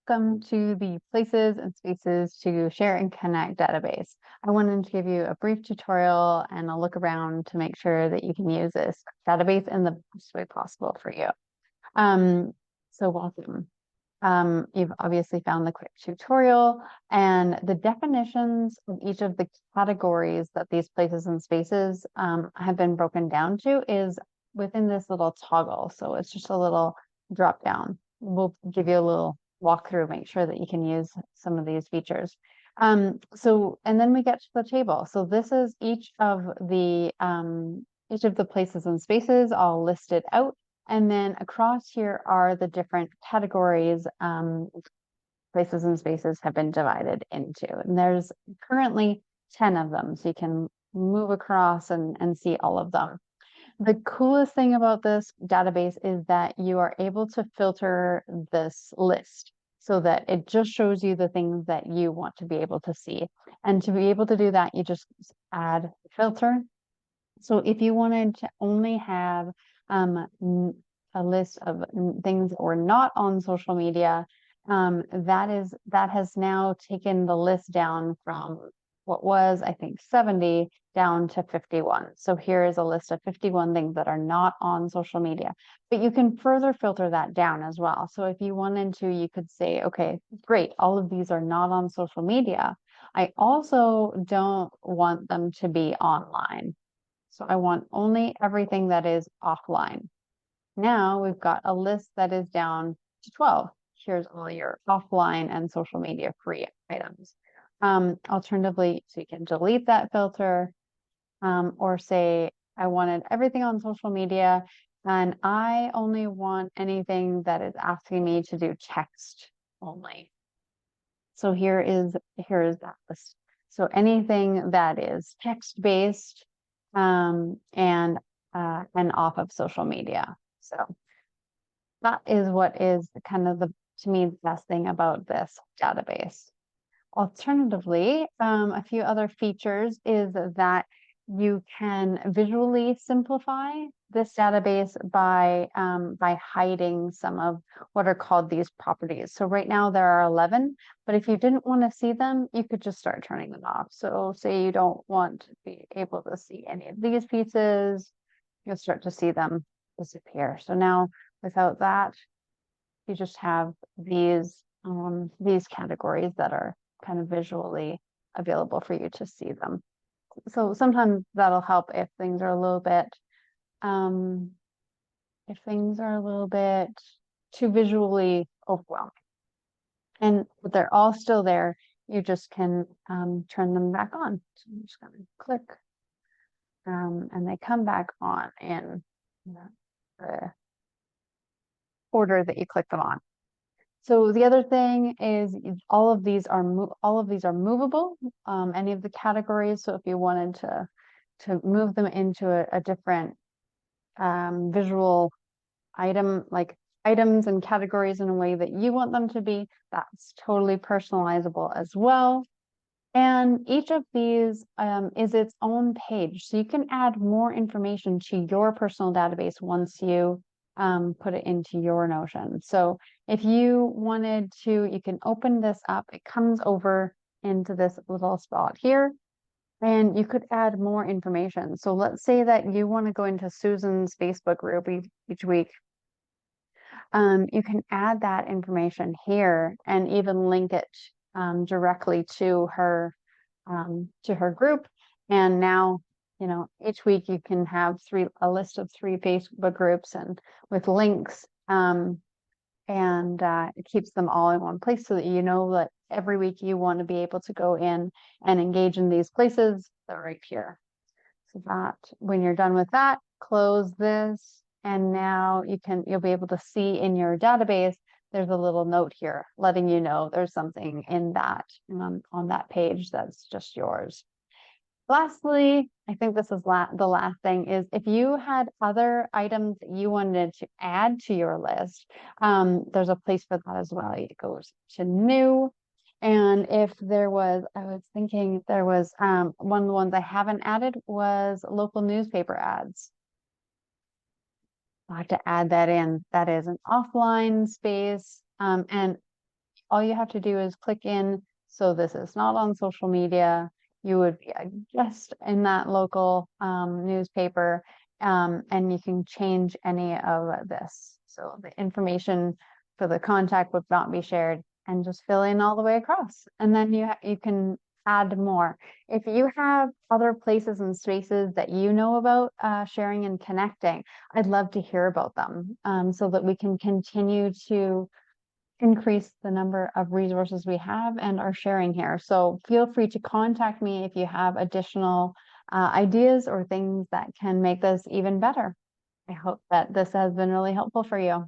Welcome to the Places and Spaces to Share and Connect database. I wanted to give you a brief tutorial and a look around to make sure that you can use this database in the best way possible for you. So welcome. You've obviously found the quick tutorial, and the definitions of each of the categories that these places and spaces have been broken down to is within this little toggle. So it's just a little drop down. We'll give you a little walkthrough, make sure that you can use some of these features. And then we get to the table. So this is each of the places and spaces all listed out. And then across here are the different categories places and spaces have been divided into. And there's currently 10 of them. So you can move across and see all of them. The coolest thing about this database is that you are able to filter this list so that it just shows you the things that you want to be able to see. And to be able to do that, you just add filter. So if you wanted to only have a list of things that were not on social media, that has now taken the list down from what was, I think, 70 down to 51. So here is a list of 51 things that are not on social media, but you can further filter that down as well. So if you wanted to, you could say, okay, great, all of these are not on social media. I also don't want them to be online. So I want only everything that is offline. Now we've got a list that is down to 12. Here's all your offline and social media free items. Alternatively, so you can delete that filter or say, I wanted everything on social media and I only want anything that is asking me to do text only. So here is that list. So anything that is text-based and off of social media. So that is what is kind of to me, the best thing about this database. Alternatively, a few other features is that you can visually simplify this database by hiding some of what are called these properties. So right now there are 11, but if you didn't want to see them, you could just start turning them off. So say you don't want to be able to see any of these pieces, you'll start to see them disappear. So now without that, you just have these categories that are kind of visually available for you to see them. So sometimes that'll help if things are a little bit too visually overwhelming. But they're all still there. You just can turn them back on. So I'm just going to click and they come back on in the order that you click them on. So the other thing is all of these are movable, any of the categories. So if you wanted to move them into a different visual item, like items and categories in a way that you want them to be, that's totally personalizable as well. And each of these is its own page. So you can add more information to your personal database once you put it into your Notion. So if you wanted to, you can open this up. It comes over into this little spot here, and you could add more information. So let's say that you want to go into Susan's Facebook group each week. You can add that information here and even link it directly to her group. And now, you know, each week you can have a list of 3 Facebook groups and with links, and it keeps them all in one place so that you know that every week you want to be able to go in and engage in these places. They're right here. So that when you're done with that, close this, and now you'll be able to see in your database. There's a little note here letting you know there's something in that on that page that's just yours. Lastly, I think this is the last thing is if you had other items that you wanted to add to your list, there's a place for that as well. It goes to new. And if there was, I was thinking there was one of the ones I haven't added was local newspaper ads. I'll have to add that in. That is an offline space. And all you have to do is click in. So this is not on social media. You would be just in that local newspaper, and you can change any of this. So the information for the contact would not be shared, and just fill in all the way across. And then you can add more. If you have other places and spaces that you know about sharing and connecting, I'd love to hear about them, so that we can continue to increase the number of resources we have and are sharing here. So feel free to contact me if you have additional ideas or things that can make this even better. I hope that this has been really helpful for you.